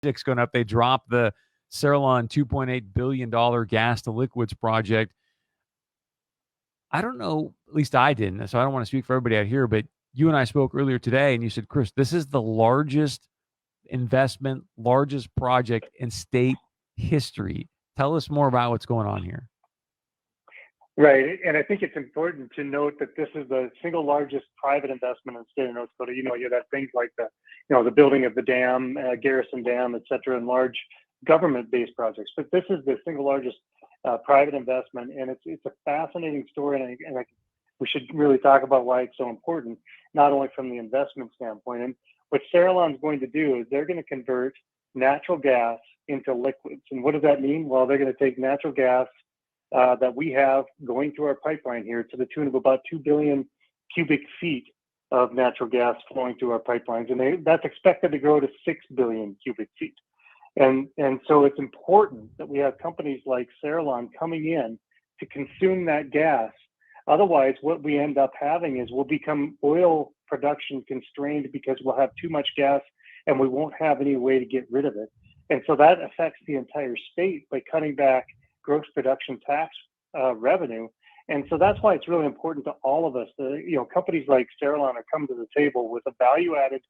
project's going up. They dropped the Cerlon $2.8 billion gas to liquids project. I don't know, at least I didn't, so I don't want to speak for everybody out here, but you and I spoke earlier today, and you said, Chris, this is the largest investment, largest project in state history. Tell us more about what's going on here. Right, and I think it's important to note that this is the single largest private investment in the state of North Dakota. You have things like the building of the dam, Garrison Dam, et cetera, and large government-based projects. But this is the single largest private investment, and it's a fascinating story, and we should really talk about why it's so important, not only from the investment standpoint. And what Cerlon's going to do is they're going to convert natural gas into liquids. And what does that mean? Well, they're going to take natural gas that we have going through our pipeline here to the tune of about 2 billion cubic feet of natural gas flowing through our pipelines. And that's expected to grow to 6 billion cubic feet. And so it's important that we have companies like Cerlon coming in to consume that gas. Otherwise, what we end up having is we'll become oil production constrained because we'll have too much gas and we won't have any way to get rid of it. And so that affects the entire state by cutting back gross production tax revenue. And so that's why it's really important to all of us. Companies like Cerlon are coming to the table with a value-added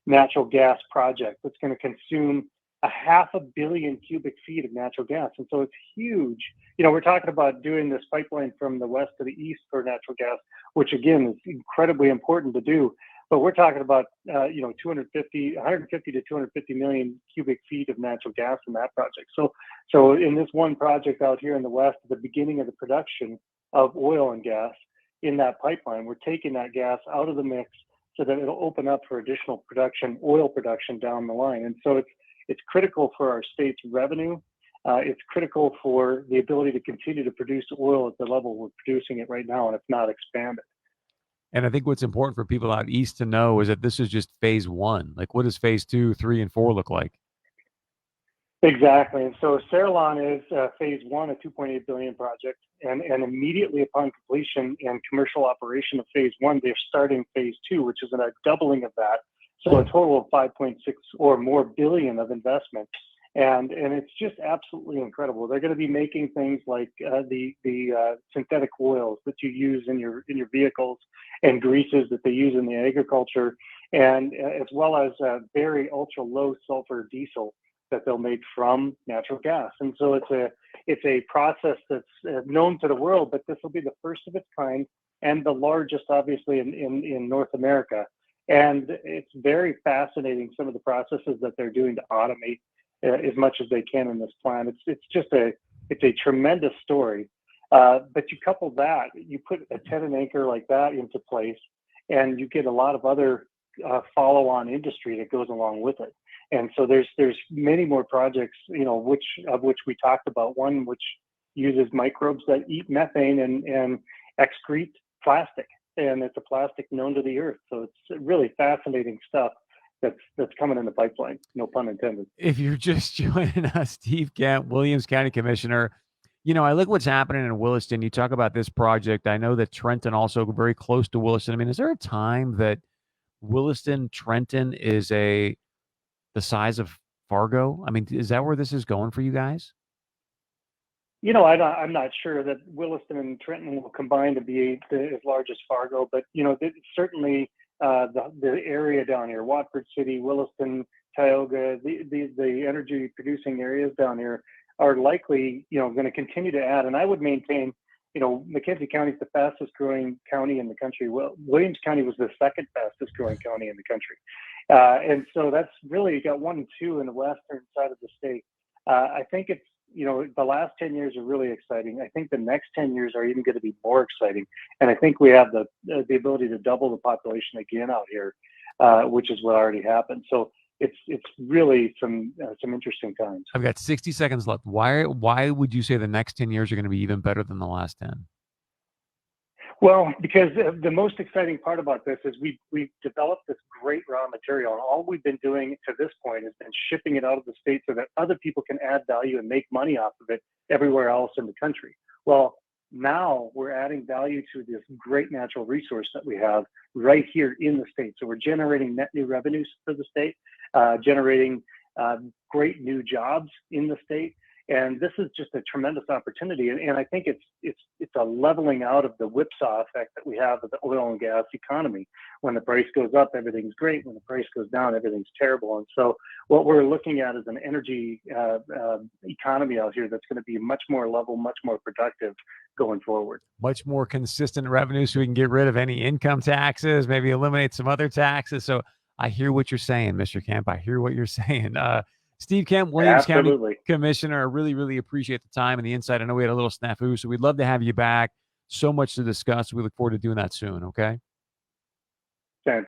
natural gas project that's going to consume 500 million cubic feet of natural gas. And so it's huge. We're talking about doing this pipeline from the west to the east for natural gas, which again is incredibly important to do. But we're talking about 150 to 250 million cubic feet of natural gas in that project. So in this one project out here in the west, at the beginning of the production of oil and gas in that pipeline, we're taking that gas out of the mix so that it'll open up for additional production, oil production down the line. And so it's critical for our state's revenue. It's critical for the ability to continue to produce oil at the level we're producing it right now, and if not expand it. And I think what's important for people out east to know is that this is just phase one. Like, what does phase 2, 3, and 4 look like? Exactly. And so Cerlon is phase one, a $2.8 billion project. And immediately upon completion and commercial operation of phase one, they're starting phase 2, which is a doubling of that. So a total of 5.6 or more billion of investment. And it's just absolutely incredible. They're going to be making things like the synthetic oils that you use in your vehicles and greases that they use in the agriculture, and as well as very ultra low sulfur diesel that they'll make from natural gas. And so it's a process that's known to the world, but this will be the first of its kind and the largest, obviously, in North America. And it's very fascinating, some of the processes that they're doing to automate as much as they can in this plan. It's a tremendous story. But you couple that, you put a tenant anchor like that into place, and you get a lot of other follow-on industry that goes along with it. And so there's many more projects, which we talked about. One which uses microbes that eat methane and excrete plastic, and it's a plastic known to the earth. So it's really fascinating stuff that's coming in the pipeline, no pun intended. If you're just joining us, Steve Kent, Williams County Commissioner, I look what's happening in Williston. You talk about this project. I know that Trenton also very close to Williston. I mean, is there a time that Williston, Trenton is the size of Fargo? I mean, is that where this is going for you guys? I'm not sure that Williston and Trenton will combine to be as large as Fargo, but certainly the area down here, Watford City, Williston, Tioga, the energy producing areas down here are likely, going to continue to add. And I would maintain, McKenzie County is the fastest growing county in the country. Well, Williams County was the second fastest growing county in the country. And so that's really got 1 and 2 in the western side of the state. I think it's, the last 10 years are really exciting. I think the next 10 years are even going to be more exciting. And I think we have the ability to double the population again out here, which is what already happened. So it's really some interesting times. I've got 60 seconds left. Why would you say the next 10 years are going to be even better than the last 10? Well, because the most exciting part about this is we've developed this great raw material, and all we've been doing to this point has been shipping it out of the state so that other people can add value and make money off of it everywhere else in the country. Well, now we're adding value to this great natural resource that we have right here in the state. So we're generating net new revenues for the state, generating great new jobs in the state. And this is just a tremendous opportunity. And I think it's a leveling out of the whipsaw effect that we have of the oil and gas economy. When the price goes up, everything's great. When the price goes down, everything's terrible. And so what we're looking at is an energy economy out here that's going to be much more level, much more productive going forward. Much more consistent revenue so we can get rid of any income taxes, maybe eliminate some other taxes. So I hear what you're saying, Mr. Kemp. I hear what you're saying. Steve Kemp, Williams County Absolutely. Commissioner, I really, really appreciate the time and the insight. I know we had a little snafu, so we'd love to have you back. So much to discuss. We look forward to doing that soon, okay?